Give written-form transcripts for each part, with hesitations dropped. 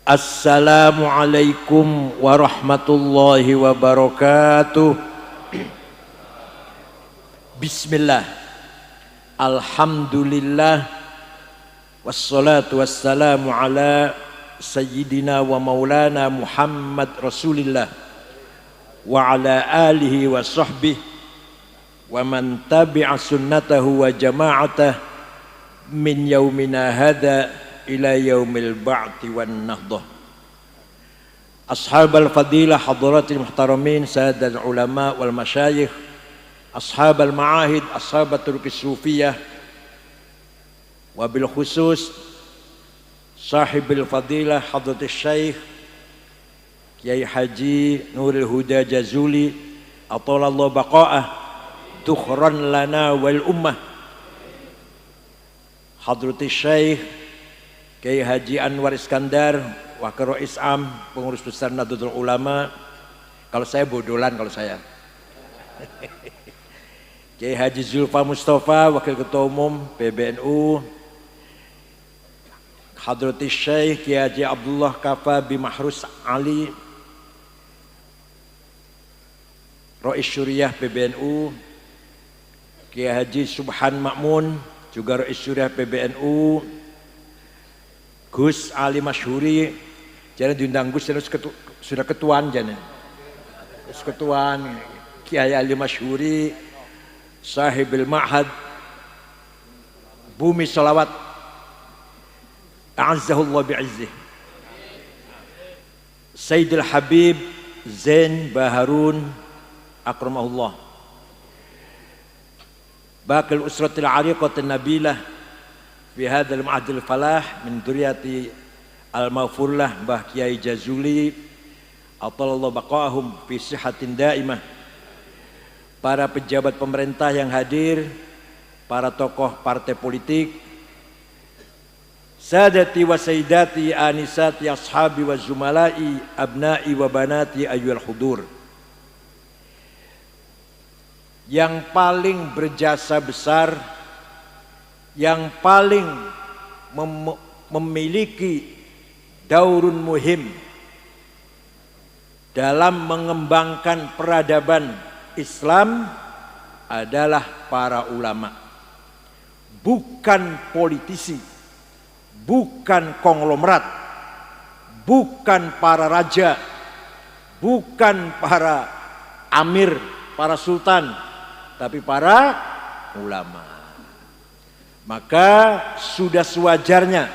Assalamualaikum warahmatullahi wabarakatuh. Bismillah. Alhamdulillah. Wassalatu wassalamu ala sayyidina wa maulana Muhammad Rasulillah wa ala alihi wa sahbihi wa man tabi'a sunnatahu wa jama'atah min yaumina hadha ila yaumil ba'ti wan nahdah. Ashabal fadilah hadratil muhtaramin, sadat ulama wal masyayikh, ashabal ma'ahid, ashabat turki sufiyah, wabil khusus sahibil fadilah hadratil syekh Kiai Haji Nurul Huda Jazuli atalallahu baqa'ah tukhran lana wal ummah, hadratil syekh Kiai Haji Anwar Iskandar, Wakil Rais Am, Pengurus Besar Nahdlatul Ulama. Kalau saya bodolan kalau saya. Kiai Haji Zulfa Mustafa, Wakil Ketua Umum PBNU. Hadratis Syekh Kiai Haji Abdullah Kafa Bimahrus Ali, Rais Syuriah PBNU. Kiai Haji Subhan Makmun, juga Rais Syuriah PBNU. Gus Ali Masyhuri, jangan diundang Gus, sudah ketuaan jangan. Ketuaan Kiai Ali Masyhuri, Sahibil Ma'had, Bumi Salawat, A'azzahullah bi'izzih. Sayyidil Habib Zain Baharun akramahullah. Baqil usratil ariqatin nabilah fi hadzal ma'adil falah min dzurriyyati al-maghfurlah Mbah Kiai Jazuli atallahu baqahum fi sihatin daimah. Para pejabat pemerintah yang hadir, para tokoh partai politik, sadati wa sayyidati anisati ashabi wa zumalai abnai wa banati ayyuhal hudur. Yang paling berjasa besar, yang paling memiliki daurun muhim dalam mengembangkan peradaban Islam adalah para ulama. Bukan politisi, bukan konglomerat, bukan para raja, bukan para amir, para sultan, tapi para ulama. Maka sudah sewajarnya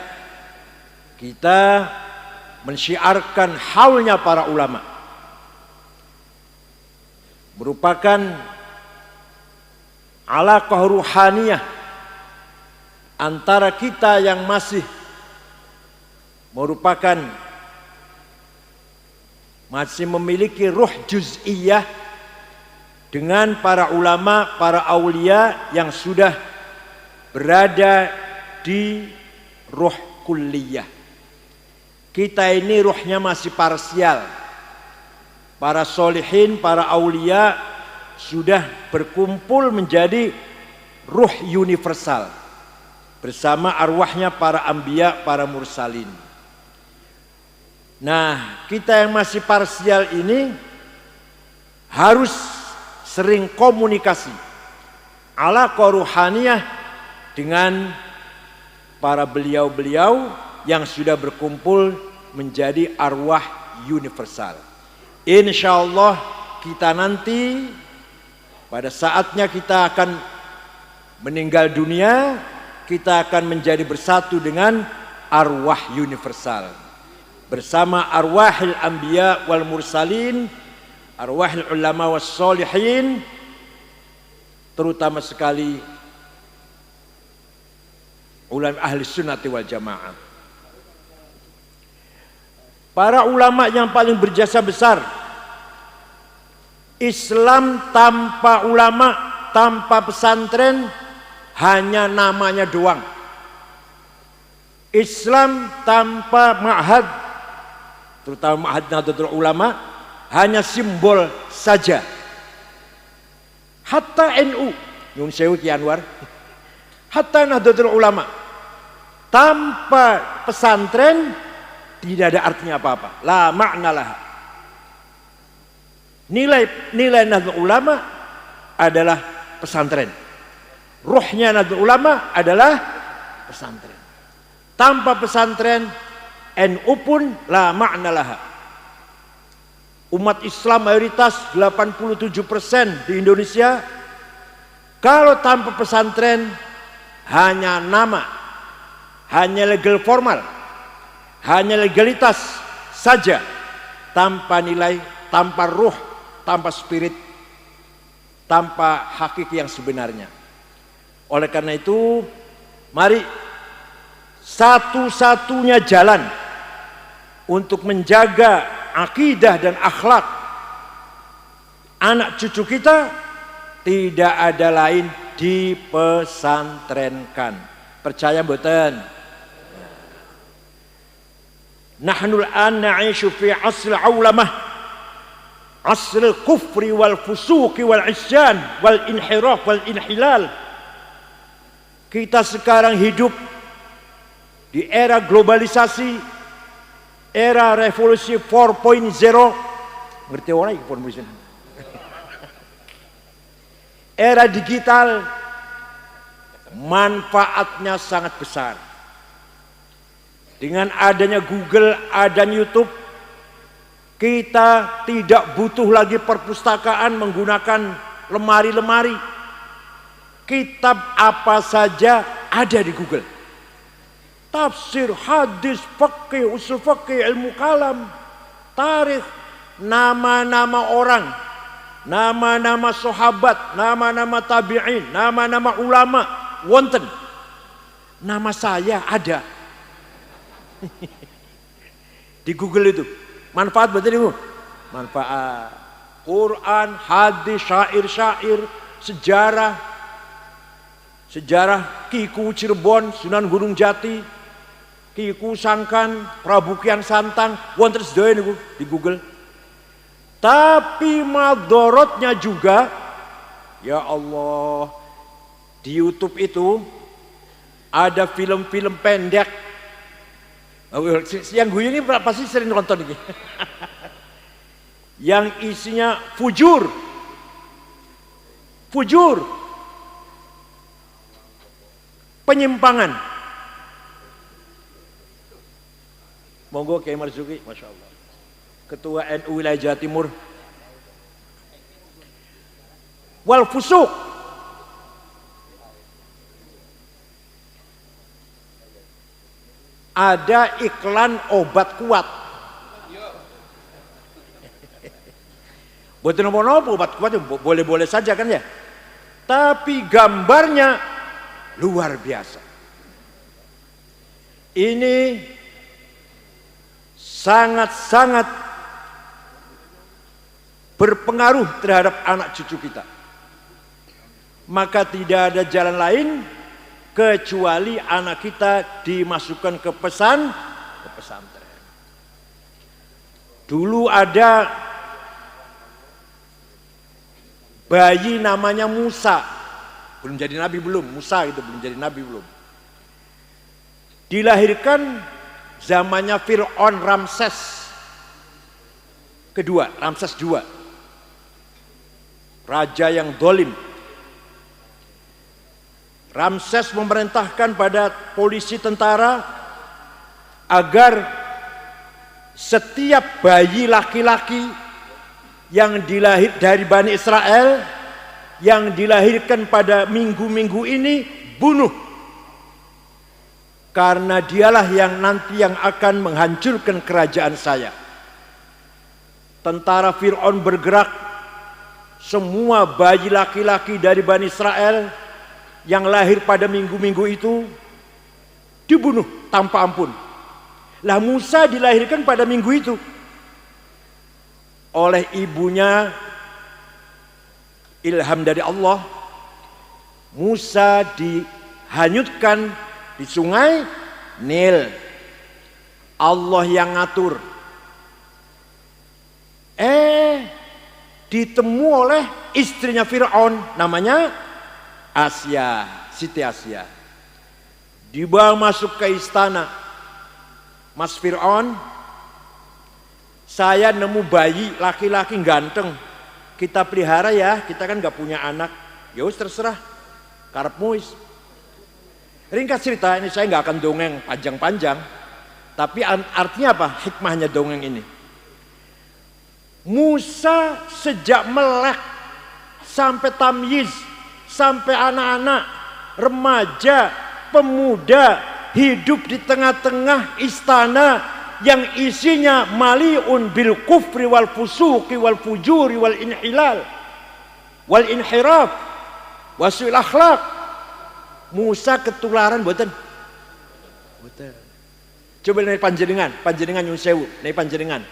kita mensyiarkan haulnya para ulama. Merupakan alaqah ruhaniyah antara kita yang masih memiliki ruh juz'iyah dengan para ulama, para aulia yang sudah berada di ruh kulliyah. Kita ini ruhnya masih parsial. Para solihin, para aulia sudah berkumpul menjadi ruh universal bersama arwahnya para anbiya, para mursalin. Nah, kita yang masih parsial ini harus sering komunikasi alaqah ruhaniyah dengan para beliau-beliau yang sudah berkumpul menjadi arwah universal. Insyaallah kita nanti pada saatnya kita akan meninggal dunia, kita akan menjadi bersatu dengan arwah universal. Bersama arwahil anbiya wal mursalin, arwahil ulama was solihin, terutama sekali ulama ahli sunnati wal jamaah. Para ulama yang paling berjasa besar. Islam tanpa ulama, tanpa pesantren, hanya namanya doang. Islam tanpa ma'had, terutama ma'had Nahdlatul Ulama, hanya simbol saja. Hatta NU, Nyun Sewu Ki Anwar, hatta Nahdlatul Ulama, tanpa pesantren tidak ada artinya apa-apa. La ma'nalah. Nilai Nahdlatul Ulama adalah pesantren. Ruhnya Nahdlatul Ulama adalah pesantren. Tanpa pesantren, NU pun la ma'nalah. Umat Islam mayoritas 87% di Indonesia, kalau tanpa pesantren hanya nama, hanya legal formal, hanya legalitas saja, tanpa nilai, tanpa ruh, tanpa spirit, tanpa hakiki yang sebenarnya. Oleh karena itu, mari satu-satunya jalan untuk menjaga akidah dan akhlak anak cucu kita tidak ada lain dipesantrenkan. Percaya mboten? Nahnu al-an na'ishu fi 'asr al-'aulamah, 'asr al-kufri wal fusuqi wal 'isyan wal inhiraf wal inhilal. Kita sekarang hidup di era globalisasi, era revolusi 4.0. Ngerti orang informasi? Era digital, manfaatnya sangat besar. Dengan adanya Google, adanya YouTube, kita tidak butuh lagi perpustakaan menggunakan lemari-lemari. Kitab apa saja ada di Google. Tafsir, hadis, fikih, usul fikih, ilmu kalam, tarikh, nama-nama orang, nama-nama sahabat, nama-nama tabi'in, nama-nama ulama, wonten. Nama saya ada di Google itu. Manfaat betul itu. Manfaat. Quran, hadis, syair-syair, sejarah Kiku Cirebon, Sunan Gunung Jati, Kiku Sangkan, Prabu Kian Santang, wonten sedaya niku di Google. Tapi madorotnya juga, ya Allah, di YouTube itu ada film-film pendek. Yang gue ini pasti sering nonton ini. Yang isinya fujur, penyimpangan. Monggo Kiai Marzuki, Masya Allah, Ketua NU Wilayah Jawa Timur. Wal fusuk, ada iklan obat kuat. Buat nopo-nopo obat kuat boleh-boleh saja kan ya. Tapi gambarnya luar biasa. Ini sangat-sangat berpengaruh terhadap anak cucu kita. Maka tidak ada jalan lain kecuali anak kita dimasukkan ke pesantren. Dulu ada bayi namanya Musa, belum jadi nabi belum, Musa itu belum jadi nabi belum. Dilahirkan zamannya Fir'aun Ramses kedua, Ramses II, raja yang dolim. Ramses memerintahkan pada polisi tentara agar setiap bayi laki-laki yang dilahir dari Bani Israel yang dilahirkan pada minggu-minggu ini bunuh, karena dialah yang nanti yang akan menghancurkan kerajaan saya. Tentara Fir'aun bergerak, semua bayi laki-laki dari Bani Israel yang lahir pada minggu-minggu itu dibunuh tanpa ampun. Lah Musa dilahirkan pada minggu itu. Oleh ibunya ilham dari Allah, Musa dihanyutkan di sungai Nil. Allah yang ngatur. Ditemu oleh istrinya Fir'aun, namanya Asia, Siti Asia. Dibawa masuk ke istana Mas Fir'aun, Saya nemu bayi laki-laki ganteng, kita pelihara ya, kita kan nggak punya anak. Ya wis terserah, karepmu wis. Ringkas cerita, ini saya nggak akan dongeng panjang-panjang, tapi artinya apa? Hikmahnya dongeng ini. Musa sejak melek sampai tamyiz, sampai anak-anak, remaja, pemuda, hidup di tengah-tengah istana yang isinya maliun bil kufri wal fusuqi wal fujuri wal inhilal wal inhiraf wasul akhlaq. Musa ketularan boten? Boten. Coba nih panjenengan nyun sewu, nih panjenengan.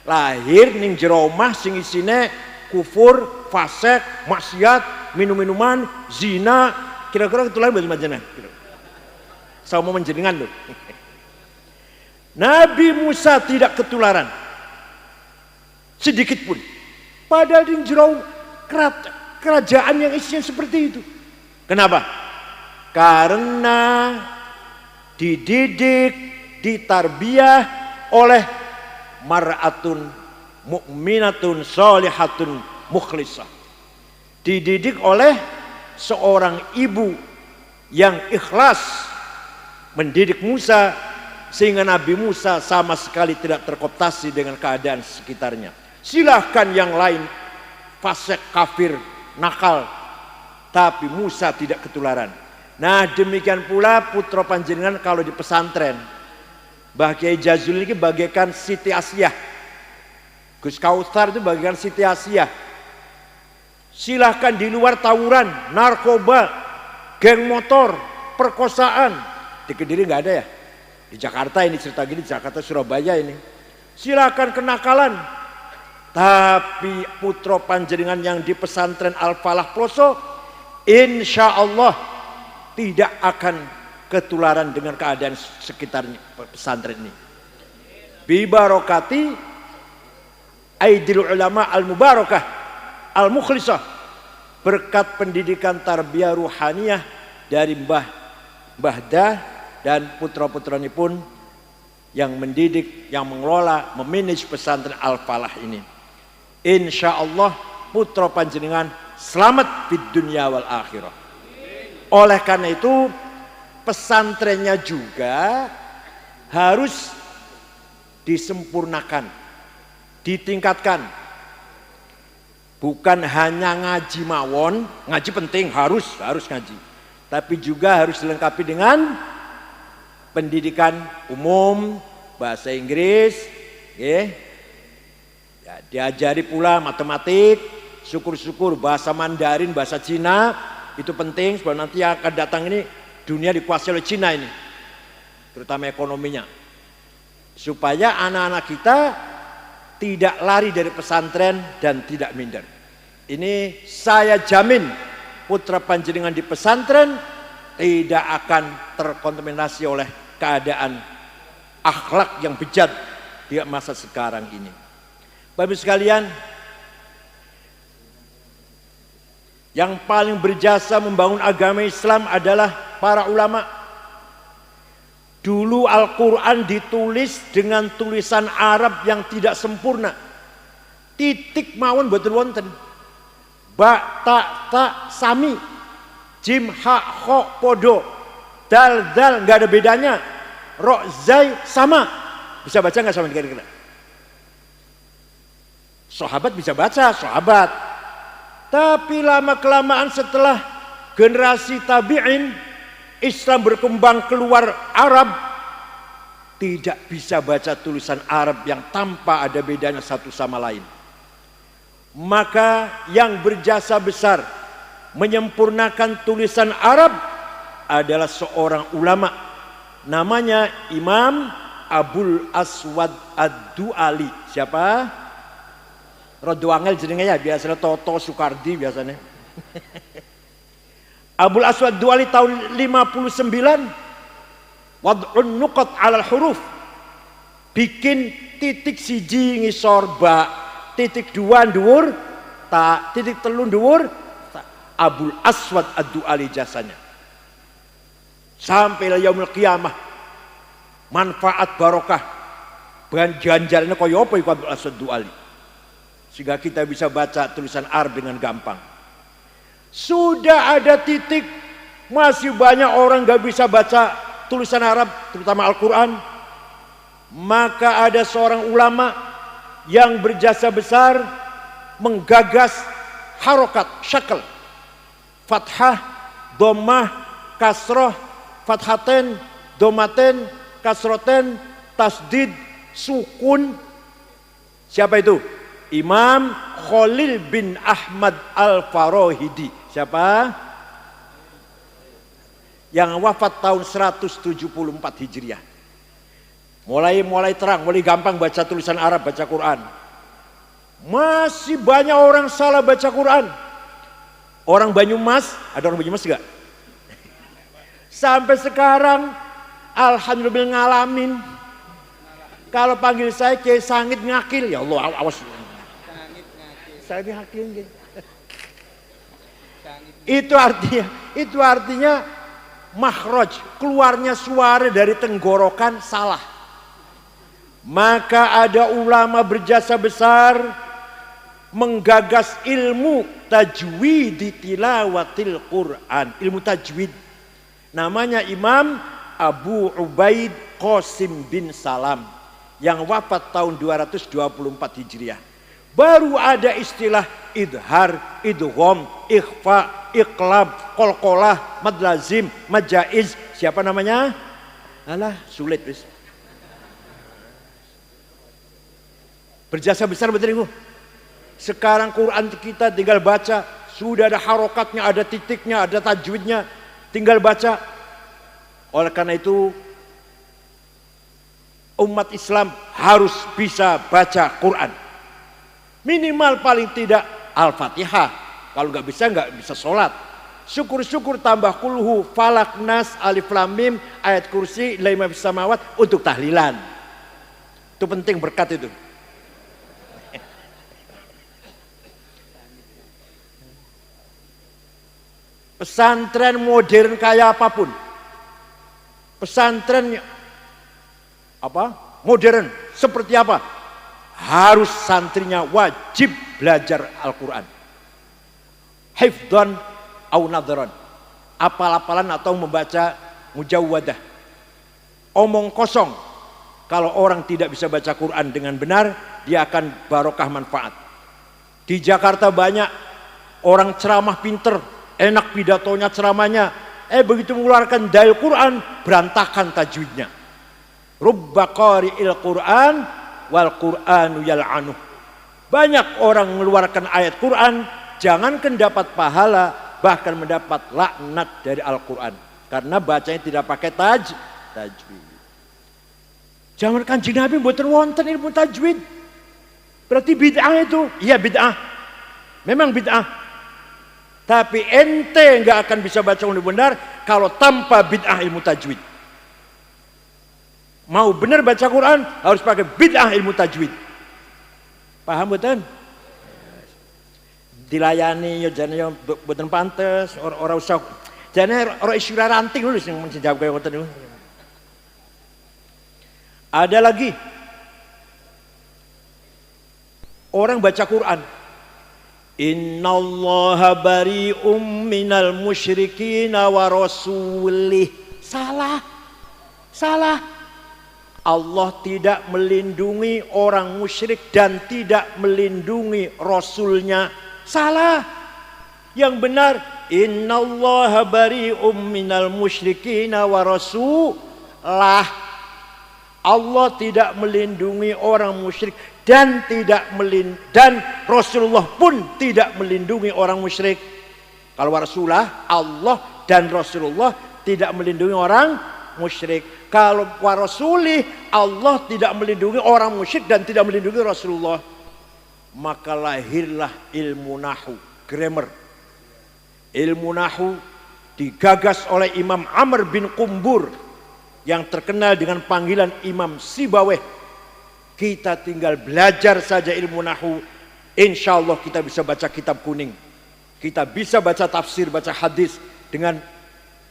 Lahir ning jero omah sing isine kufur, fasik, maksiat, minum-minuman, zina, kira-kira ketularan boten panjenengan? Saya mau menjenengan loh. Nabi Musa tidak ketularan sedikit pun. Padahal di jero kerajaan yang isinya seperti itu. Kenapa? Karena dididik, ditarbiyah oleh mar'atun mu'minatun sholihatun mukhlisah. Dididik oleh seorang ibu yang ikhlas mendidik Musa, sehingga Nabi Musa sama sekali tidak terkooptasi dengan keadaan sekitarnya. Silahkan yang lain fasik, kafir, nakal, tapi Musa tidak ketularan. Nah demikian pula putra panjenengan kalau di pesantren. Mbah Kiai Jazuli ini bagaikan Siti Asiyah, Gus Kautsar itu bagaikan Siti Asiyah. Silahkan di luar tawuran, narkoba, geng motor, perkosaan. Di Kediri nggak ada ya? Di Jakarta ini cerita gini, Jakarta Surabaya ini. Silahkan kenakalan. Tapi putra panjenengan yang di pesantren Al-Falah Ploso, insya Allah tidak akan ketularan dengan keadaan sekitarnya pesantren ini. Bi barokati aidil ulama al-mubarakah al-mukhlisah, berkat pendidikan tarbiyah ruhaniyah dari Mbah Dah dan putra-putranya pun yang mendidik, yang mengelola, memanage pesantren Al-Falah ini. Insya Allah putra panjenengan selamat di dunia wal akhirah. Oleh karena itu pesantrennya juga harus disempurnakan, ditingkatkan. Bukan hanya ngaji mawon, ngaji penting, harus ngaji. Tapi juga harus dilengkapi dengan pendidikan umum, bahasa Inggris, ya, diajari pula matematik, syukur-syukur bahasa Mandarin, bahasa Cina. Itu penting sebab nanti yang akan datang ini dunia dikuasai oleh Cina ini, terutama ekonominya. Supaya anak-anak kita tidak lari dari pesantren dan tidak minder. Ini saya jamin putra panjenengan di pesantren tidak akan terkontaminasi oleh keadaan akhlak yang bejat di masa sekarang ini. Bapak sekalian, yang paling berjasa membangun agama Islam adalah para ulama. Dulu Al-Quran ditulis dengan tulisan Arab yang tidak sempurna. Titik mawon boten wonten. Ba, ta, sami. Jim, ha, kho, podo. Dal, nggak ada bedanya. Ro, zai, sama. Bisa baca nggak sama kira-kira? Sahabat bisa baca, sahabat. Tapi lama-kelamaan setelah generasi tabi'in, Islam berkembang keluar Arab, tidak bisa baca tulisan Arab yang tanpa ada bedanya satu sama lain. Maka yang berjasa besar menyempurnakan tulisan Arab adalah seorang ulama, namanya Imam Abul Aswad Ad-Du'ali. Siapa? Rodo angel jenenge ya, biasanya Toto Sukardi biasanya. Abul Aswad Du'ali tahun 59, wad'un nuqat 'alal huruf. Bikin titik siji ngisor ba, titik dua dhuwur ta, titik telu dhuwur ta. Abul Aswad Ad-Du'ali jasanya. Sampai yaumul qiyamah manfaat barokah Ganjarannya kaya apa iku Abdul Aswad Du'ali. Sehingga kita bisa baca tulisan Arab dengan gampang. Sudah ada titik, masih banyak orang gak bisa baca tulisan Arab, terutama Al-Quran. Maka ada seorang ulama yang berjasa besar menggagas harokat, syakal, fathah, dhammah, kasroh, fathaten, domaten, kasroten, tasdid, sukun. Siapa itu? Imam Khalil bin Ahmad Al-Farahidi. Siapa? Yang wafat tahun 174 Hijriah. Mulai terang, mulai gampang baca tulisan Arab, baca Quran. Masih banyak orang salah baca Quran. Orang Banyumas, ada orang Banyumas enggak? Sampai sekarang alhamdulillah ngalamin. Kalau panggil saya Kiai Sangit Ngakil, ya Allah awas. Sangit Ngakil. Itu artinya makhraj, keluarnya suara dari tenggorokan salah. Maka ada ulama berjasa besar menggagas ilmu tajwid tilawatil Quran, ilmu tajwid. Namanya Imam Abu Ubaid Qasim bin Salam yang wafat tahun 224 Hijriah. Baru ada istilah idhar, idgham, ikhfa, iqlab, qalqalah, mad lazim, mad jaiz. Siapa namanya? Alah, sulit wis. Berjasa besar betul Ibu. Sekarang Quran kita tinggal baca, sudah ada harokatnya, ada titiknya, ada tajwidnya, tinggal baca. Oleh karena itu umat Islam harus bisa baca Quran. Minimal paling tidak Al-Fatihah. Kalau nggak bisa sholat. Syukur-syukur tambah kulhu, falak, nas, alif, lam, mim, ayat kursi, lima samawat untuk tahlilan. Itu penting berkat itu. Pesantren modern kayak apapun, pesantren modern seperti apa, harus santrinya wajib belajar Al-Quran, hifdhan au nadharan, apal-apalan atau membaca mujawwadah. Omong kosong kalau orang tidak bisa baca Quran dengan benar, dia akan barokah manfaat. Di Jakarta banyak orang ceramah pinter, enak pidatonya, ceramahnya, begitu mengeluarkan dalil Quran berantakan tajwidnya. Rubba qari'il Quran wal Qur'anu yal'anuh. Banyak orang mengeluarkan ayat Quran, jangankan dapat pahala, bahkan mendapat laknat dari Al-Quran karena bacanya tidak pakai tajwid. Jangan Kanjeng Nabi mboten wonten ilmu tajwid. Berarti bid'ah itu. Iya bid'ah. Memang bid'ah. Tapi ente nggak akan bisa baca dengan benar kalau tanpa bid'ah ilmu tajwid. Mau benar baca Quran harus pakai bid'ah ilmu tajwid. Paham betul? Dilayani ya jane yo mboten pantes, ora usah. Jane ora isyura ranting lho sing menjawab kaya ngoten niku. Ada lagi orang baca Quran, innallaha bari'um minal musyrikin wa rasulih. Salah. Allah tidak melindungi orang musyrik dan tidak melindungi Rasulnya. Salah. Yang benar, innallaha bari'um minal musyrikin wa rasulah. Allah tidak melindungi orang musyrik dan Rasulullah pun tidak melindungi orang musyrik. Kalau Rasulullah, Allah dan Rasulullah tidak melindungi orang musyrik. Kalau Rasulih, Allah tidak melindungi orang musyrik dan tidak melindungi Rasulullah. Maka lahirlah ilmu nahu, grammar. Ilmu nahu digagas oleh Imam Amr bin Qumbur yang terkenal dengan panggilan Imam Sibaweh. Kita tinggal belajar saja ilmu nahu, insya Allah kita bisa baca kitab kuning, kita bisa baca tafsir, baca hadis dengan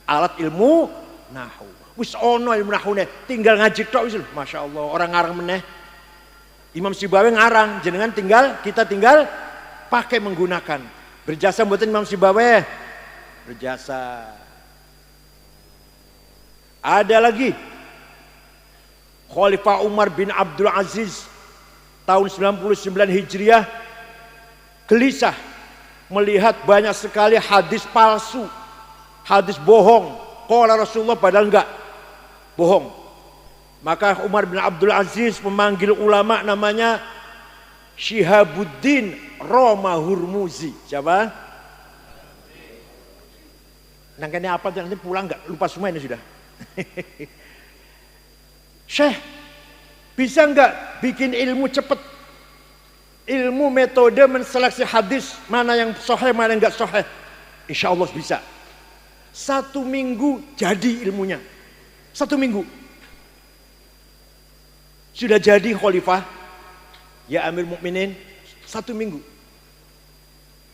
alat ilmu nahu. Wis ono ilmu nahune, tinggal ngaji tok wis. Masya Allah, orang ngarang meneh Imam Sibawe ngarang, jenengan kita tinggal pakai menggunakan. Berjasa mboten Imam Sibawe? Berjasa. Ada lagi Khalifah Umar bin Abdul Aziz tahun 99 Hijriah gelisah melihat banyak sekali hadis palsu, hadis bohong. Qala Rasulullah padahal enggak, bohong. Maka Umar bin Abdul Aziz memanggil ulama namanya Syihabuddin Roma Hurmuzi. Siapa? Nangkanya apa? Nanti pulang nggak? Lupa semua ini sudah. Syekh, bisa nggak bikin ilmu cepat? Ilmu metode menseleksi hadis, mana yang sahih, mana yang nggak sahih. Insya Allah bisa. 1 minggu jadi ilmunya. 1 minggu. Sudah jadi khalifah, ya Amir Mukminin, 1 minggu.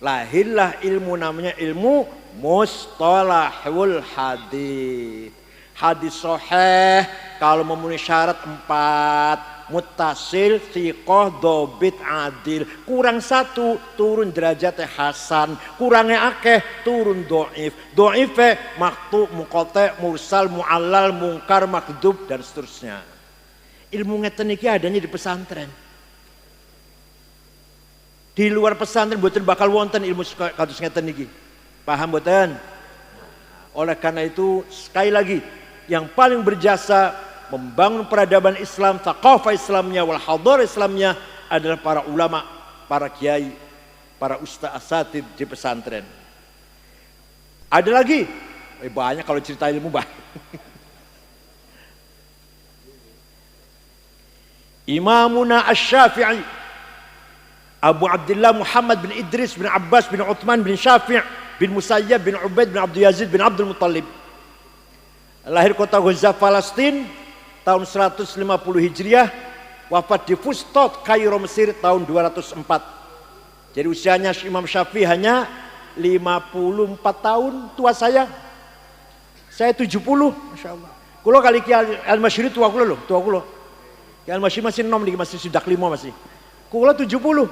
Lahirlah ilmu namanya ilmu mustalahul hadis. Hadis sahih kalau memenuhi syarat 4, muttasil, thiqah, dobit, adil. Kurang 1 turun derajatnya hasan, kurangnya akeh turun do'if. Do'ifnya maktu, muqata, mursal, mu'allal, mungkar, makdub dan seterusnya. Ilmu ngeten iki adanya di pesantren. Di luar pesantren mboten bakal wonten ilmu kados ngeten iki. Paham mboten? Oleh karena itu sekali lagi yang paling berjasa membangun peradaban Islam, thaqafah Islamnya, wal hadar Islamnya adalah para ulama, para kiai, para ustaz asatid di pesantren. Ada lagi, banyak kalau cerita ilmu banyak. Imamuna Asy-Syafi'i Abu Abdullah Muhammad bin Idris bin Abbas bin Uthman bin Syafi' bin Musayyab bin Ubaid bin Abdul Yazid bin Abdul Muttalib. Lahir kota Gaza, Palestina tahun 150 Hijriah, wafat di Fustot, Kairo, Mesir tahun 204. Jadi usianya Imam Syafi'i hanya 54 tahun, tua saya. Saya 70, Masya Allah. Kulo kali Ki Al-Masyri tua kulo loh, tua kulo. Ki Al-Masyri masih 6 nih, masih sudah 5 masih. Kulo 70.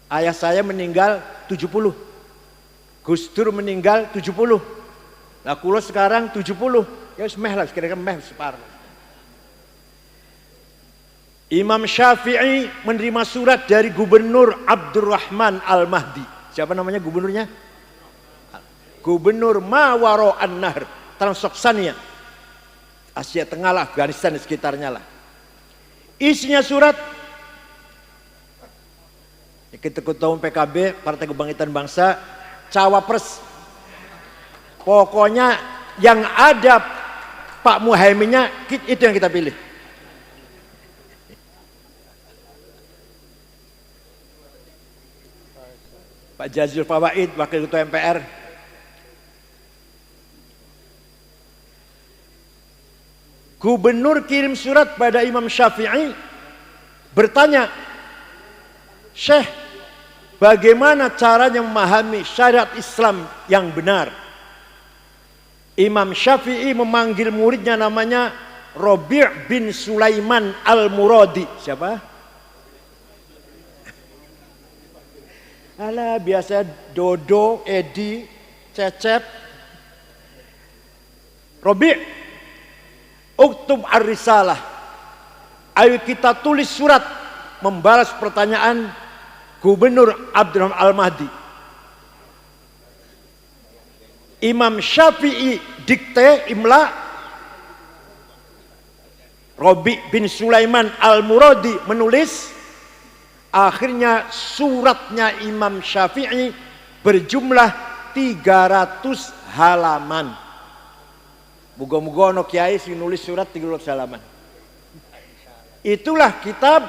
Ayah saya meninggal 70. Gus Dur meninggal 70. Nah kulo sekarang 70. Ya semeh lah, kira-kira meh separuh. Imam Syafi'i menerima surat dari Gubernur Abdurrahman Al-Mahdi. Siapa namanya gubernurnya? Gubernur Mawaro An-Nahr, Transoksania, Asia Tengah lah, Afghanistan di sekitarnya lah. Isinya surat, kita ketua PKB, Partai Kebangkitan Bangsa, cawapres. Pokoknya yang ada Pak Muhaiminnya itu yang kita pilih. Pak Jazil Fawaid, Wakil Ketua MPR. Gubernur kirim surat pada Imam Syafi'i bertanya, Syekh, bagaimana caranya memahami syariat Islam yang benar? Imam Syafi'i memanggil muridnya namanya Rabi' bin Sulaiman Al-Muradi. Siapa? Alah, biasa Dodo, Edi, Cecep. Rabi', uktub ar-risalah. Ayo kita tulis surat membalas pertanyaan Gubernur Abdurrahman Al-Mahdi. Imam Syafi'i dikte imla, Rabi' bin Sulaiman Al-Muradi menulis. Akhirnya suratnya Imam Syafi'i berjumlah 300 halaman. Muga-muga ono kiai sing nulis surat 300 halaman. Itulah kitab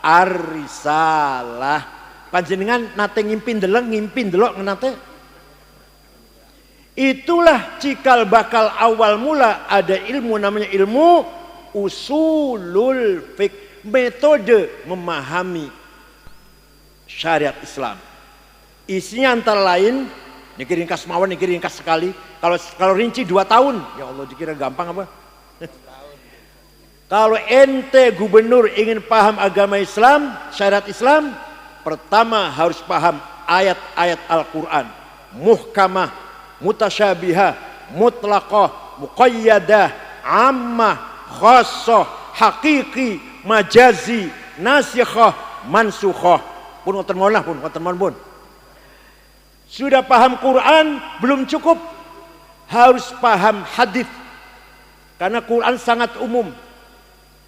Ar-Risalah. Panjenengan nate ngimpi ndelok nate. Itulah cikal bakal awal mula ada ilmu namanya ilmu usulul fiqh, metode memahami syariat Islam. Isinya antara lain, niki ringkas mawon, niki ringkas sekali. Kalau rinci 2 tahun, ya Allah dikira gampang apa? Kalau ente gubernur ingin paham agama Islam, syariat Islam, pertama harus paham ayat-ayat Al-Quran. Muhkamah, mutasyabihah, mutlaqah, muqayyadah, ammah, khassah, hakiki, majazi, nasikhah, mansukhah. Pun ngoten mawon. Sudah paham Quran belum cukup, harus paham hadis. Karena Quran sangat umum.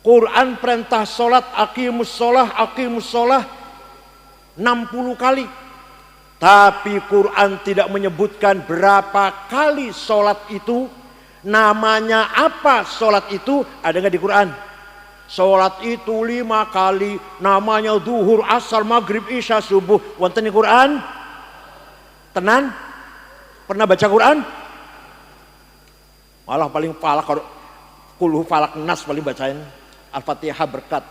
Quran perintah sholat, aqimus sholah 60 kali. Tapi Quran tidak menyebutkan berapa kali sholat itu. Namanya apa sholat itu, ada nggak di Quran? Sholat itu 5 kali. Namanya duhur, asar, maghrib, isya, subuh. Wonten di Quran? Tenan? Pernah baca Quran? Malah paling falak, kulhu falak nas paling bacain. Al-Fatihah berkat.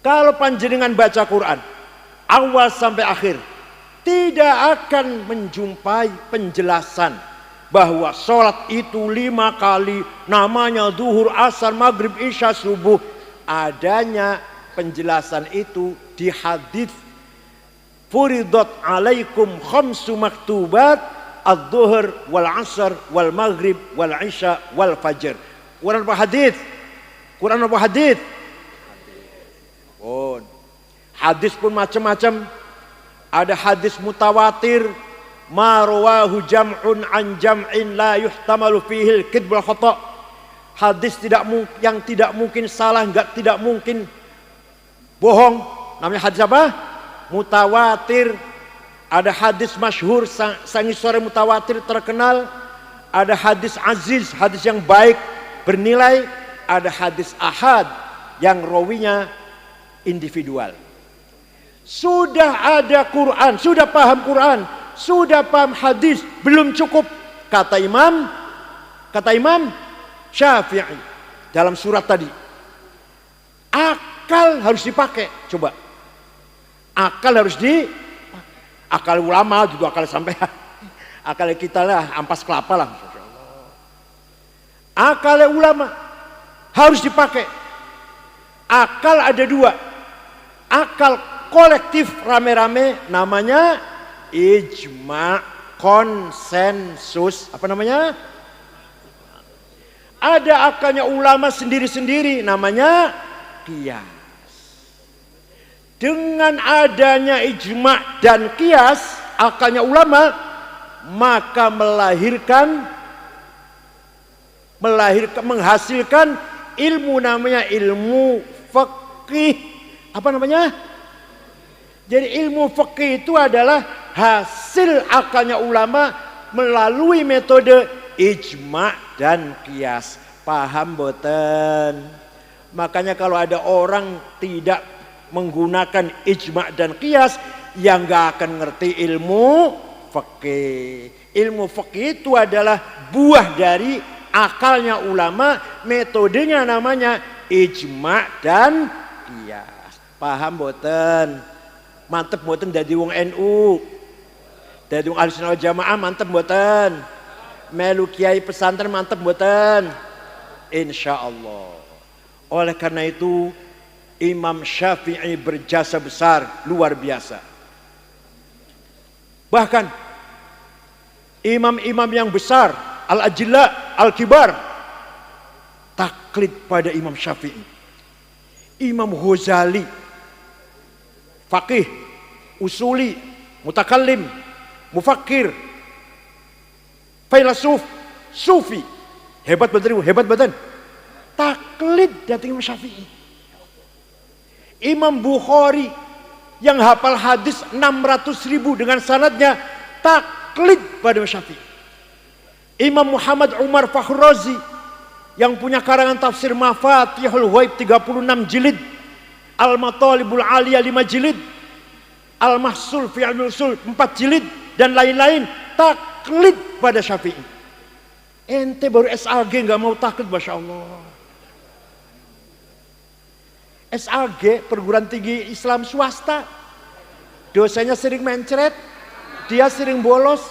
Kalau panjenengan baca Quran awal sampai akhir, tidak akan menjumpai penjelasan bahwa sholat itu 5 kali, namanya duhur, asar, maghrib, isya, subuh. Adanya penjelasan itu di hadis furidat alaikum khamsu maktubat ad-duhur wal asar wal maghrib wal isya wal fajr. Quran apa hadis? Quran apa hadis? Oh, hadis pun macam-macam. Ada hadis mutawatir, ma rawahu jam'un an jam'in la yuhtamalu fihi al-kidb wal khata'. Hadis yang tidak mungkin salah, tidak mungkin bohong. Namanya hadis apa? Mutawatir. Ada hadis masyhur, sangisore mutawatir terkenal. Ada hadis aziz, hadis yang baik, bernilai. Ada hadis ahad yang rawinya individual. Sudah ada Quran, sudah paham Quran, sudah paham hadis, belum cukup. Kata Imam Syafi'i dalam surat tadi, akal harus dipakai. Coba, akal harus akal ulama juga akal sampai akal kita lah ampas kelapa lah. Akal ulama harus dipakai. Akal ada 2. Akal kolektif rame-rame namanya ijma, konsensus. Apa namanya? Ada akalnya ulama sendiri-sendiri namanya qiyas. Dengan adanya ijma dan qiyas, akalnya ulama, maka menghasilkan ilmu namanya ilmu fikih. Apa namanya? Jadi ilmu fikih itu adalah hasil akalnya ulama melalui metode ijma dan qiyas. Paham boten? Makanya kalau ada orang tidak menggunakan ijma dan qiyas, yang gak akan ngerti ilmu fikih. Ilmu fikih itu adalah buah dari akalnya ulama, metodenya namanya ijma dan qiyas. Paham boten? Mantep boten dadi wong NU? Dadi wong Ahlussunnah wal Jamaah mantep boten? Melu kiai pesantren mantep boten? Insyaallah. Oleh karena itu Imam Syafi'i berjasa besar, luar biasa. Bahkan imam-imam yang besar, al-ajilla, al-kibar, taklid pada Imam Syafi'i. Imam Ghazali, faqih, usuli, mutakallim, mufakkir, filsuf, sufi. Hebat badan. Taklid dari Imam Syafi'i. Imam Bukhari yang hafal hadis 600.000 dengan sanadnya, taklid pada Imam Syafi'i. Imam Muhammad Umar Fakhrazi yang punya karangan tafsir Mafatihul Ghaib 36 jilid, Al-Matalibul Aliyah 5 jilid, Al-Mahsul fi Al-Usul 4 jilid dan lain-lain, taklid pada Syafi'i. Ente baru SAG nggak mau taklid, Masya Allah. SAG, perguruan tinggi Islam swasta, dosennya sering mencret, dia sering bolos.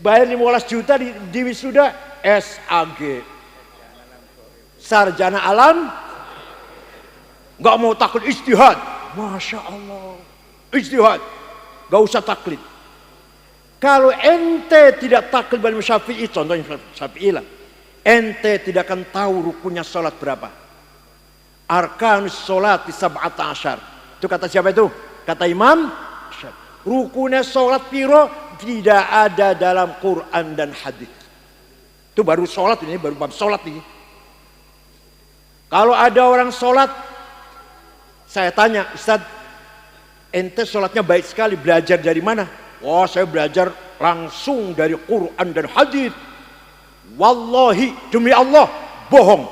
Bayar 15 juta di wisuda, SAG. sarjana alam, nggak mau taklid ijtihad. Masya Allah, ijtihad, nggak usah taklid. Kalau ente tidak taklid Imam Syafi'i, contohnya Syafi'i lah, ente tidak akan tahu rukunnya sholat berapa. Arkanus sholat sab'ata asyar. Itu kata siapa itu? Kata Imam Syafi'i. Rukunnya sholat piro tidak ada dalam Quran dan hadis. Itu baru sholat ini, baru bab sholat ini. Kalau ada orang sholat, saya tanya, Ustaz, ente sholatnya baik sekali, belajar dari mana? Wah, saya belajar langsung dari Quran dan hadis. Wallahi, demi Allah, bohong.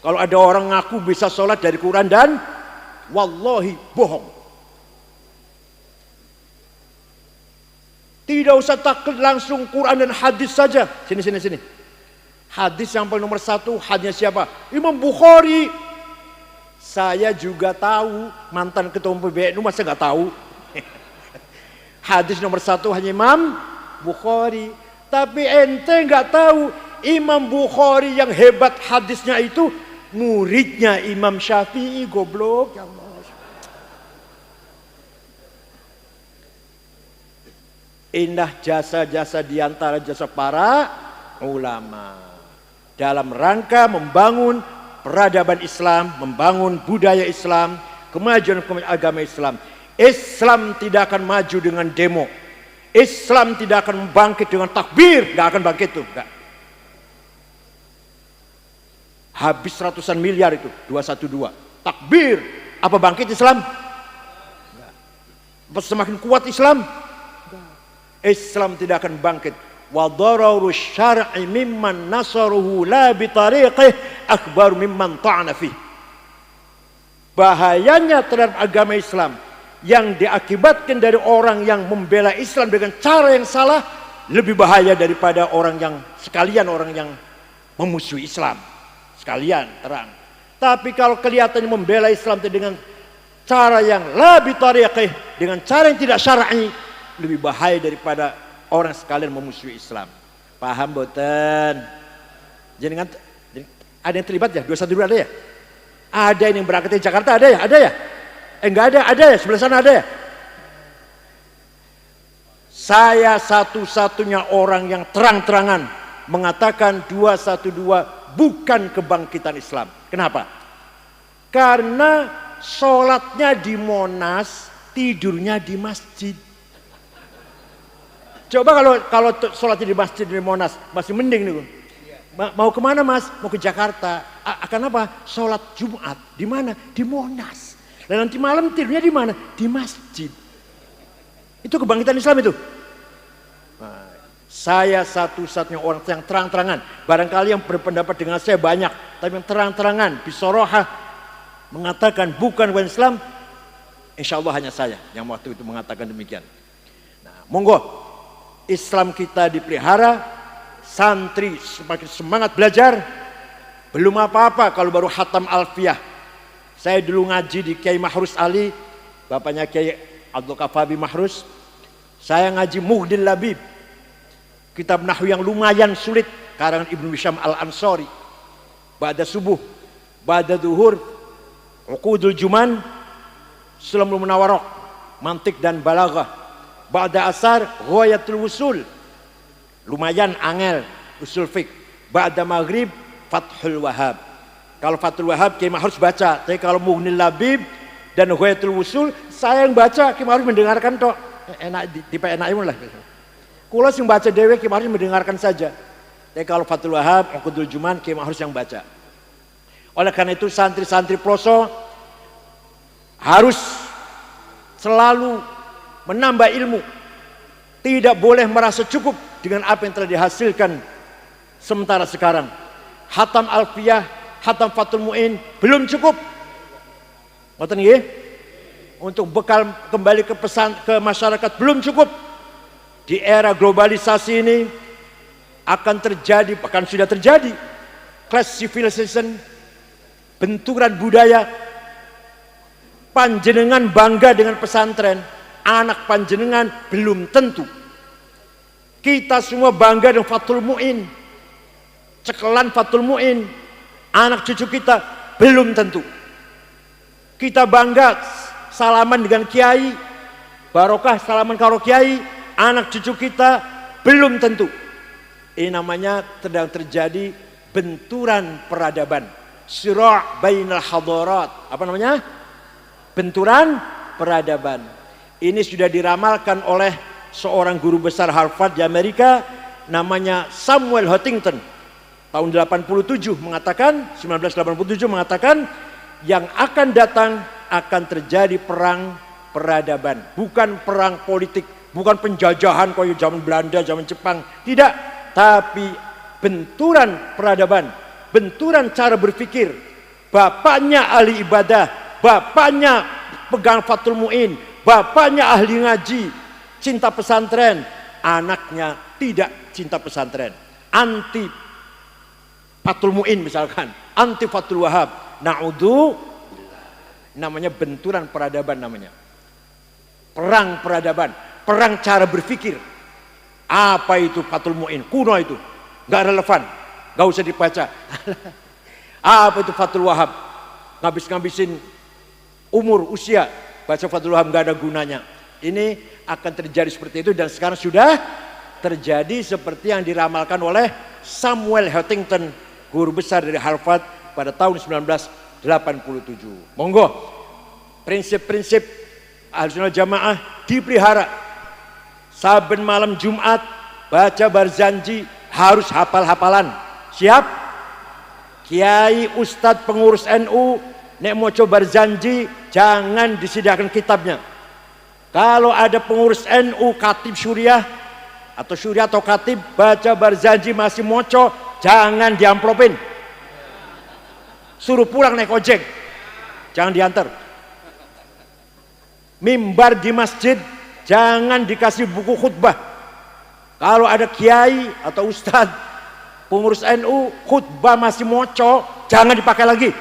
Kalau ada orang ngaku bisa sholat dari Quran dan wallahi, bohong. Tidak usah taklid, langsung Quran dan hadis saja. Sini. Hadis yang paling nomor 1, hadisnya siapa? Imam Bukhari. Saya juga tahu, mantan ketua umum PBNU, masa nggak tahu? Hadis nomor 1 hanya Imam Bukhari. Tapi ente nggak tahu, Imam Bukhari yang hebat hadisnya itu muridnya Imam Syafi'i, goblok. Ya Allah. Indah jasa-jasa diantara jasa para ulama dalam rangka membangun peradaban Islam, membangun budaya Islam, kemajuan agama Islam. Islam tidak akan maju dengan demo. Islam tidak akan bangkit dengan takbir, nggak akan bangkit tuh, nggak. Habis ratusan miliar itu 212. Takbir, apa bangkit Islam? Apa semakin kuat Islam? Islam tidak akan bangkit. Wa dararu syar'i mimman nasaruhu la bi tariqih akbar mimman ta'ana fih. Bahayanya terhadap agama Islam yang diakibatkan dari orang yang membela Islam dengan cara yang salah lebih bahaya daripada orang yang memusuhi Islam. Sekalian terang. Tapi kalau kelihatannya membela Islam dengan cara yang la bi tariqih, dengan cara yang tidak syar'i, lebih bahaya daripada orang sekalian memusuhi Islam. Paham boten? Jadi ada yang terlibat ya? 212 ada ya? Ada yang berangkat dari Jakarta, ada ya? Ada ya? Enggak ada ya? Sebelah sana ada ya? Saya satu-satunya orang yang terang-terangan mengatakan 212 bukan kebangkitan Islam. Kenapa? Karena sholatnya di Monas, tidurnya di masjid. Coba kalau sholatnya di masjid di Monas, masih mending nih. Mau kemana mas? Mau ke Jakarta. Akan apa? Sholat Jumat. Di mana? Di Monas. Dan nanti malam tidurnya di mana? Di masjid. Itu kebangkitan Islam itu. Nah, saya satu-satunya orang yang terang-terangan. Barangkali yang berpendapat dengan saya banyak. Tapi yang terang-terangan, bisorohah, mengatakan bukan kebangkitan Islam. Insya Allah hanya saya yang waktu itu mengatakan demikian. Nah, monggo. Islam kita dipelihara, santri semakin semangat belajar. Belum apa-apa kalau baru khatam Alfiyah. Saya dulu ngaji di Kiai Mahrus Ali, bapaknya Kiai Abdul Kafabi Mahrus. Saya ngaji Mughdil Labib, kitab nahwu yang lumayan sulit, karangan Ibnu Hisham Al-Ansari. Ba'da subuh, ba'da duhur, Uqudul Juman, Sulamul Munawarok, mantik dan balaghah. Ba'da asar, Ghayatul Wusul, lumayan angel, usul fiqh. Ba'da maghrib, Fathul Wahhab. Kalau Fathul Wahhab, Kiai Mahrus baca. Tapi kalau Mughnil Labib dan Ghayatul Wusul, saya yang baca, Kiai Mahrus mendengarkan toh. Enak, tipe enak lah. Kula sing baca dewe, Kiai Mahrus mendengarkan saja. Tapi kalau Fathul Wahhab, Uqudul Juman, Kiai Mahrus yang baca. Oleh karena itu santri-santri Ploso harus selalu menambah ilmu. Tidak boleh merasa cukup dengan apa yang telah dihasilkan sementara sekarang. Khatam Alfiyah, khatam Fathul Mu'in belum cukup. Ngoten nggih? Untuk bekal kembali ke masyarakat belum cukup. Di era globalisasi ini akan terjadi, bahkan sudah terjadi, class civilization, benturan budaya. Panjenengan bangga dengan pesantren, anak panjenengan belum tentu. Kita semua bangga dengan Fathul Mu'in, cekelan Fathul Mu'in, Anak cucu kita belum tentu. Kita bangga salaman dengan kiai, barokah salaman karo kiai, anak cucu kita belum tentu. Ini namanya sedang terjadi benturan peradaban. Sira' bainal hadarat. Apa namanya? Benturan peradaban. Ini sudah diramalkan oleh seorang guru besar Harvard di Amerika, namanya Samuel Huntington. Tahun 1987 mengatakan yang akan datang akan terjadi perang peradaban, bukan perang politik, bukan penjajahan kayak zaman Belanda, zaman Jepang, tidak, tapi benturan peradaban, benturan cara berpikir. Bapaknya ahli ibadah, bapaknya pegang Fathul Mu'in, bapaknya ahli ngaji, cinta pesantren, anaknya tidak cinta pesantren, anti Fathul Mu'in misalkan, anti Fathul Wahab, na'udhu, namanya benturan peradaban namanya. Perang peradaban, perang cara berpikir. Apa itu Fathul Mu'in? Kuno itu, gak relevan, gak usah dibaca. Apa itu Fathul Wahab? Ngabis-ngabisin umur, usia, baca Fathul Wahab gak ada gunanya. Ini akan terjadi seperti itu dan sekarang sudah terjadi seperti yang diramalkan oleh Samuel Huntington, guru besar dari Harvard pada tahun 1987. Monggo, prinsip-prinsip Ahlussunnah Jamaah dipelihara. Saben malam Jumat baca barzanji, harus hafal-hafalan. Siap? Kiai, ustadz, pengurus NU nek mau coba barzanji jangan disediakan kitabnya. Kalau ada pengurus NU khatib syuriah atau khatib baca barzanji masih moco, jangan diamplopin, suruh pulang naik ojek, jangan diantar. Mimbar di masjid jangan dikasih buku khutbah. Kalau ada kiai atau ustadz pengurus NU khutbah masih moco, jangan dipakai lagi.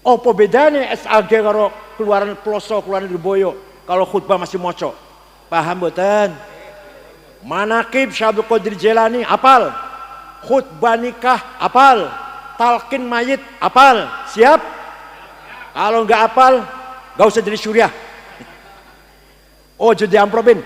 Apa bedanya SAG karo keluaran pelosok, keluaran Lirboyo kalau khutbah masih moco? Paham mboten? Manaqib Syekh Abdul Qadir Jailani apal, khutbah nikah apal, talqin mayit apal. Siap? Kalau enggak apal, enggak usah jadi syuriah. Oh, jadi amplopin.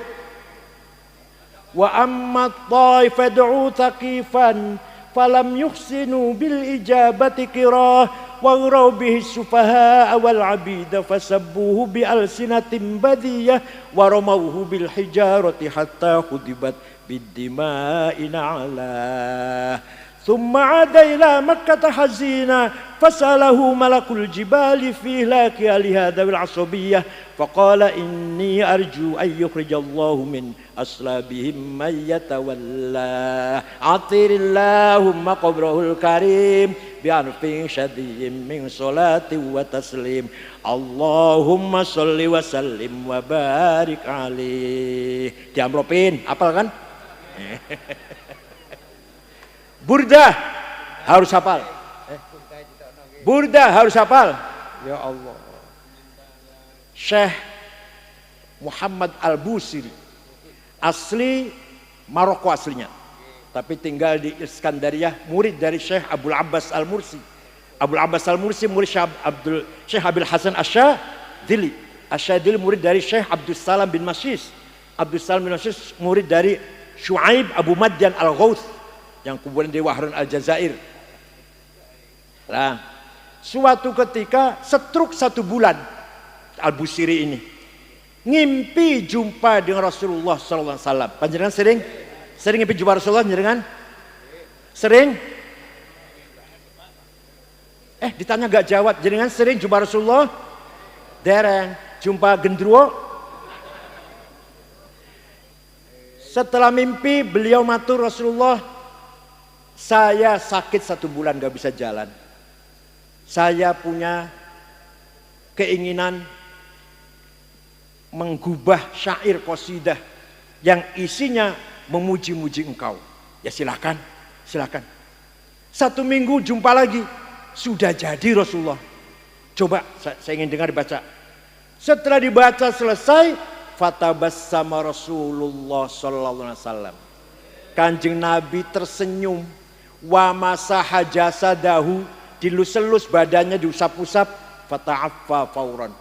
Wa amma taifad'u taqifan falam yuhsinu bil ijabati qirah wa gharaw bihi sufaha wal abida fasabbuhu bi alsinatin badiyah wa ramawhu bil hijarati hatta khudibat bid dima'i na'ala thumma 'ada ila makkah hazina fasalahu malakul jibali fi laki ali hadha wal asabiyyah faqala inni arju an yukhrijallahu min aslabihim man yatawalla atirillahumma qabrahul karim bi'arfin syadiyyin min salati wa taslim Allahumma sholli wa sallim wa barik alaih. Diamplopin, hafal kan? Burdah harus hafal. Burdah harus hafal. Ya Allah. Syekh Muhammad Al-Busiri asli Maroko aslinya, tapi tinggal di Iskandariyah, murid dari Syekh Abdul Abbas Al-Mursi. Abdul Abbas Al-Mursi murid Syekh Abil Hasan Asyadili. Asyadili murid dari Syekh Abdul Salam bin Masyis. Abdul Salam bin Masyis murid dari Syuaib Abu Madyan Al-Ghauth yang kuburan di Wahran Al-Jazair. Nah, suatu ketika setruk 1 bulan Al-Busiri ini ngimpi jumpa dengan Rasulullah SAW. Panjenengan sering ngimpi jumpa Rasulullah panjenengan? Sering? Ditanya gak jawab. Jenengan sering jumpa Rasulullah? Dereng. Jumpa gendruwo? Setelah mimpi beliau matur, Rasulullah, saya sakit 1 bulan gak bisa jalan. Saya punya keinginan menggubah syair qasidah yang isinya memuji-muji engkau. Ya silakan. 1 minggu jumpa lagi, sudah jadi Rasulullah. Coba saya ingin dengar dibaca. Setelah dibaca selesai, fatabassama Rasulullah sallallahu alaihi wasallam. Kanjeng Nabi tersenyum. Wa masaha jasadahu, dilus-elus badannya, diusap-usap, fata'affa fauran,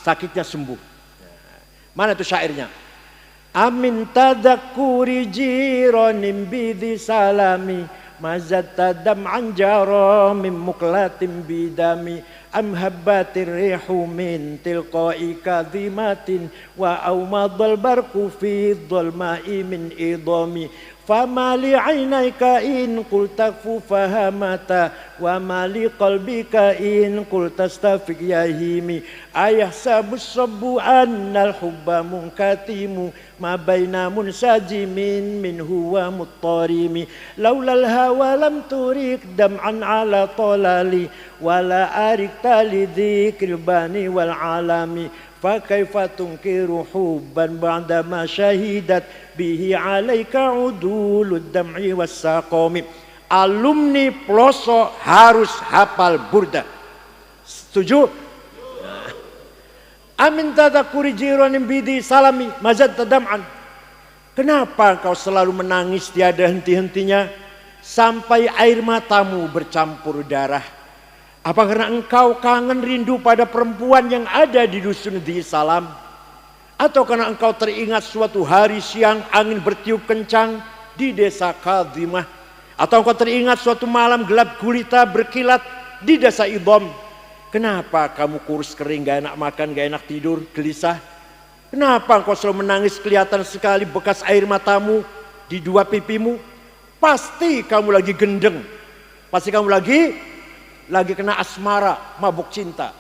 sakitnya sembuh. Mana itu syairnya? Amin tadakuri jiranim bidhi salami mazatta dam'an jara min muklatim bidami am habbatir rihu min tilqa'i kadhimatin wa awmadal barku fi dhalma'i min idami fama li 'ainayka in qulta fahamata wa ma li qalbika in qulta stafiq yahimi ayahsabus sabbu annal hubba munkatimu ma baina munsajimin minhu wa muttarimi laulal hawa lam turik dam'an ala talali wala arikta li dzikril bani wal alami fakaifa tunkiru hubban ba'da ma syahidat bihi alaika udulud dam'i wassaqami. Alumni pelosok harus hafal burda. Setuju? Amin tadakuri jiranim bidi salami mazad tadam'an. Kenapa kau selalu menangis tiada henti-hentinya sampai air matamu bercampur darah? Apa karena engkau kangen rindu pada perempuan yang ada di dusun Dhi Salam? Atau karena engkau teringat suatu hari siang angin bertiup kencang di desa Kadhimah? Atau engkau teringat suatu malam gelap gulita berkilat di desa Idham? Kenapa kamu kurus kering, gak enak makan, gak enak tidur, gelisah? Kenapa engkau selalu menangis, kelihatan sekali bekas air matamu di dua pipimu? Pasti kamu lagi gendeng. Pasti kamu lagi kena asmara, mabuk cinta.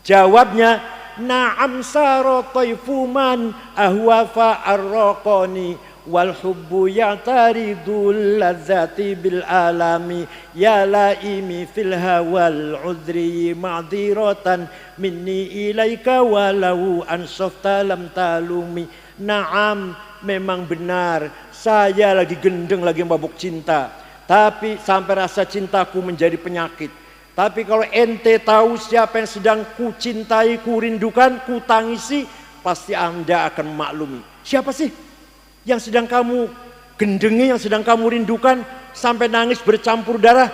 Jawabnya, na'am saro taifuman ahwafa arraqani wal hubbu ya'taridul ladzati bil alami ya laimi fil hawal udri ma'diratan minni ilaika walau ansafta lam talumi. Na'am, memang benar saya lagi gendeng, lagi mabuk cinta, tapi sampai rasa cintaku menjadi penyakit. Tapi kalau ente tahu siapa yang sedang ku cintai, ku rindukan, ku tangisi, pasti anda akan memaklumi. Siapa sih yang sedang kamu gendengi, yang sedang kamu rindukan sampai nangis bercampur darah?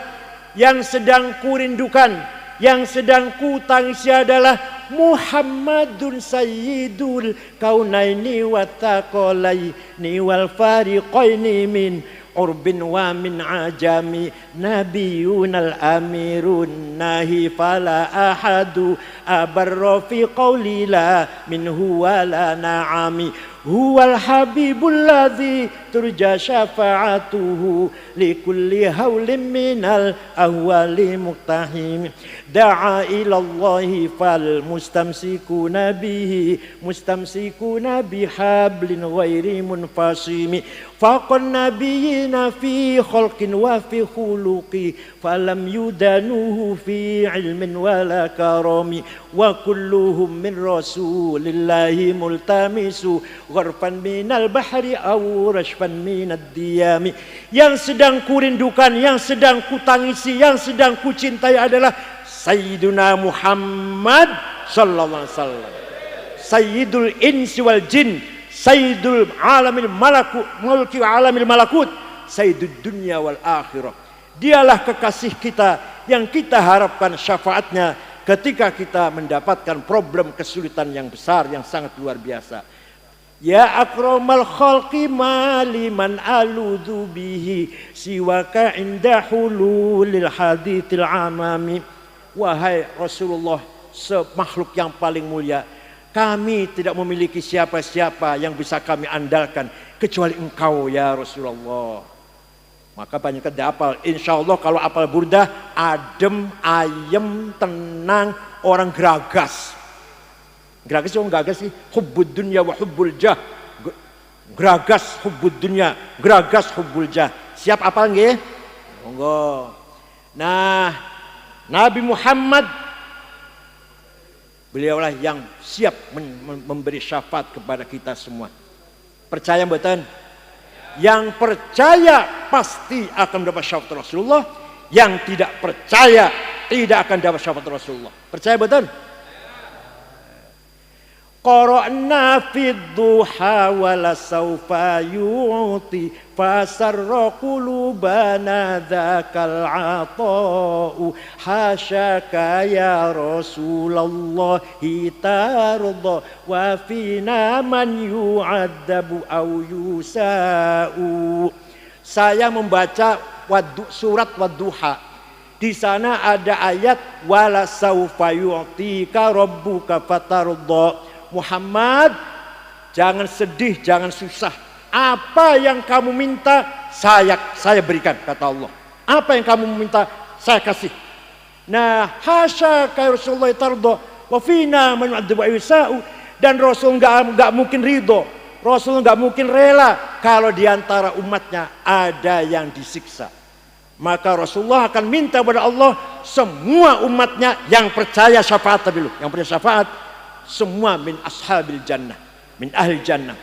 Yang sedang ku rindukan, yang sedang ku tangisi adalah Muhammadun Sayyidul Kaunaini wa Thaqalaini wal Fariqaini min urbin wa min ajami nabiyunal amirun nahi fala ahadu abarra fi qawli la minhu wala na'ami huwal habibul ladzi turja syafa'atuhu likulli hawlim minal ahwali muqtahim da'a ilallahi fal mustamsikuna bihi mustamsikuna bihablin ghairi munfasimi faqan nabiyina fi khalqin wa fi khuluqi falam yudanuhu fi ilmin wala karami wa kulluhum min rasulillahi multamisu gharfan minal bahri aw rashfan minad diyami. Yang sedang kurindukan, yang sedang kutangisi, yang sedang kucintai adalah Sayyiduna Muhammad sallallahu alaihi wasallam, Sayyidul insi wal jin, Sayyidul alamil malakut, mulki alamil malakut, Sayyidud dunya wal akhirah. Dialah kekasih kita yang kita harapkan syafaatnya ketika kita mendapatkan problem kesulitan yang besar, yang sangat luar biasa. Ya akramal khalqi maliman aludhu bihi siwaka inda hululil hadithil amami. Wahai Rasulullah, semakhluk yang paling mulia, kami tidak memiliki siapa-siapa yang bisa kami andalkan kecuali engkau ya Rasulullah. Maka banyak dihafal. Insya Allah kalau hafal burdah, adem, ayem, tenang, orang geragas. Geragas yang gagas sih, hubbud dunya wa hubbul jah. Geragas hubbud dunya, geragas hubbul jah. Siap apa nggih? Monggo. Nah, Nabi Muhammad beliaulah yang siap memberi syafaat kepada kita semua. Percaya mboten? Yang percaya pasti akan mendapat syafaat Rasulullah, yang tidak percaya tidak akan dapat syafaat Rasulullah. Percaya mboten? Qara'na fid duha wala sawfa yu'ti fasarra qulubana dzakal ata'u hasyaka ya Rasulullah tarda wa fina man yu'adzabu aw yusa'u. Saya membaca surat Wadduha. Di sana ada ayat wala sawfa yu'tika rabbuka fatarda. Muhammad, jangan sedih, jangan susah. Apa yang kamu minta, saya berikan, kata Allah. Apa yang kamu minta, saya kasih. Nah, hasyaka Rasulullah tarda wa fina man yu'adzibu ayyusa'u. Dan Rasul enggak mungkin ridho. Rasul enggak mungkin rela kalau di antara umatnya ada yang disiksa. Maka Rasulullah akan minta kepada Allah semua umatnya yang percaya syafaat tadi loh, yang punya syafaat semua min ashabil jannah, min ahli jannah.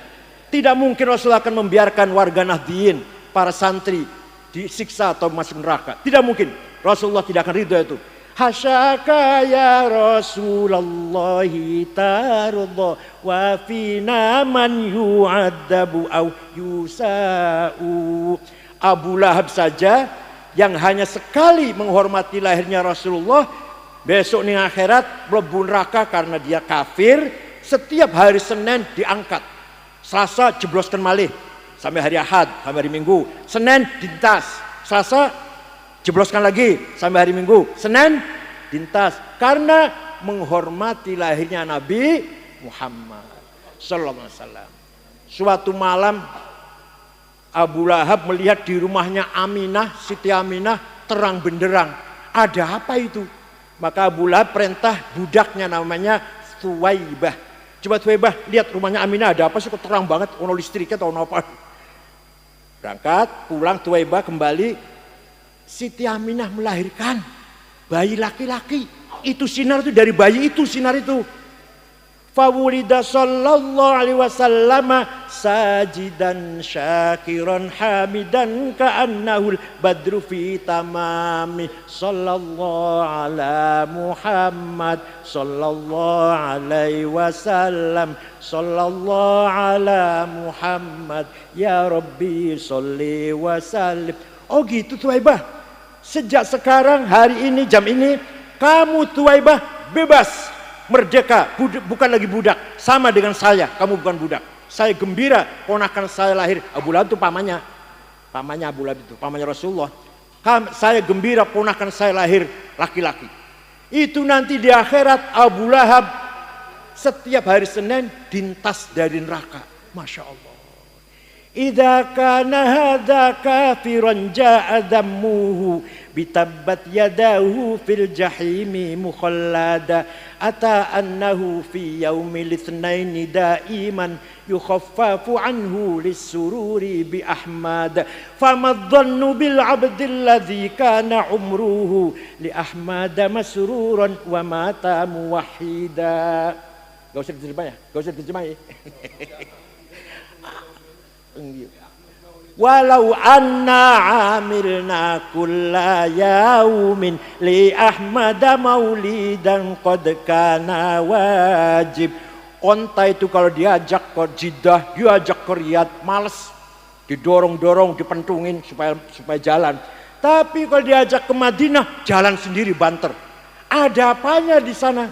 Tidak mungkin Rasulullah akan membiarkan warga Nahdliyin, para santri disiksa atau masuk neraka. Tidak mungkin. Rasulullah tidak akan ridho itu. Hasyaka ya Rasulullah tarda wa fina man yu'adzabu aw yusa'u. Abu Lahab saja yang hanya sekali menghormati lahirnya Rasulullah, besok nih akhirat mlebu neraka karena dia kafir. Setiap hari Senin diangkat, Selasa jebloskan malih, sampai hari Ahad, sampai hari Minggu. Senin dintas, Selasa jebloskan lagi sampai hari Minggu. Senin dintas karena menghormati lahirnya Nabi Muhammad sallallahu alaihi wasallam. Suatu malam Abu Lahab melihat di rumahnya Aminah, Siti Aminah terang benderang. Ada apa itu? Maka Abu Lahab perintah budaknya namanya Thuwaibah. Coba Thuwaibah, lihat rumahnya Aminah ada apa sih kok terang banget, ono listriknya atau ono apa. Berangkat, pulang Thuwaibah kembali. Siti Aminah melahirkan bayi laki-laki. Itu sinar itu dari bayi itu, sinar itu. Fawulida sallallahu alaihi wasallam sajidan syakiran hamidan ka'annahul badru fi tamami sallallahu ala Muhammad sallallahu alaihi wasallam sallallahu ala Muhammad ya Rabbi sholli wa sallim. Oh gitu Thuwaibah. Sejak sekarang hari ini jam ini kamu Thuwaibah bebas, merdeka, bukan lagi budak. Sama dengan saya, kamu bukan budak. Saya gembira ponakan saya lahir. Abu Lahab itu pamannya Abu Lahab itu, pamannya Rasulullah. Saya gembira ponakan saya lahir laki-laki. Itu nanti di akhirat Abu Lahab setiap hari Senin dintas dari neraka. Masya Allah. Idza kana hadza kafiran ja'a dhammuhu bitabbat yadahu fil jahimi mukhallada ata annahu fi yaumil itsnaini daiman yukhaffafu anhu lis-sururi bi Ahmad fama dhannu bil 'abdil ladzi kana umruhu li Ahmad masruran wa mata muwahhida. Gak usah diterjemah ya. Walau anna amilna kulla yaumin li Ahmad maulidan qad kana wajib. Onta itu kalau diajak ke Jeddah, diajak ke Riyadh, males, didorong-dorong, dipentungin supaya jalan. Tapi kalau diajak ke Madinah, jalan sendiri banter. Ada apanya di sana?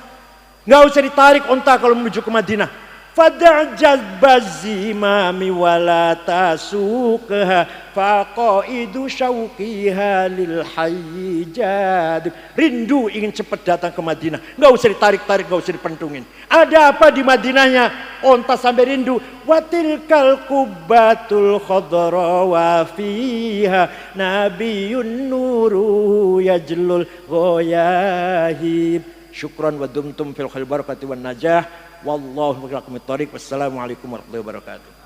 Nggak usah ditarik onta kalau menuju ke Madinah. Fada'jaz bazimami wala tasukha faqaidu syauqiha lil hayyijad. Rindu ingin cepat datang ke Madinah, enggak usah ditarik-tarik, enggak usah dipentungin. Ada apa di Madinahnya? Onta sampai rindu. Watilkal kubbatul khadra wa fiha nabiyyun nuru yajlul ghayahib. Syukran wa dumtum fil khair barakati wan najah. Wallahu a'lam. Wassalamualaikum warahmatullahi wabarakatuh.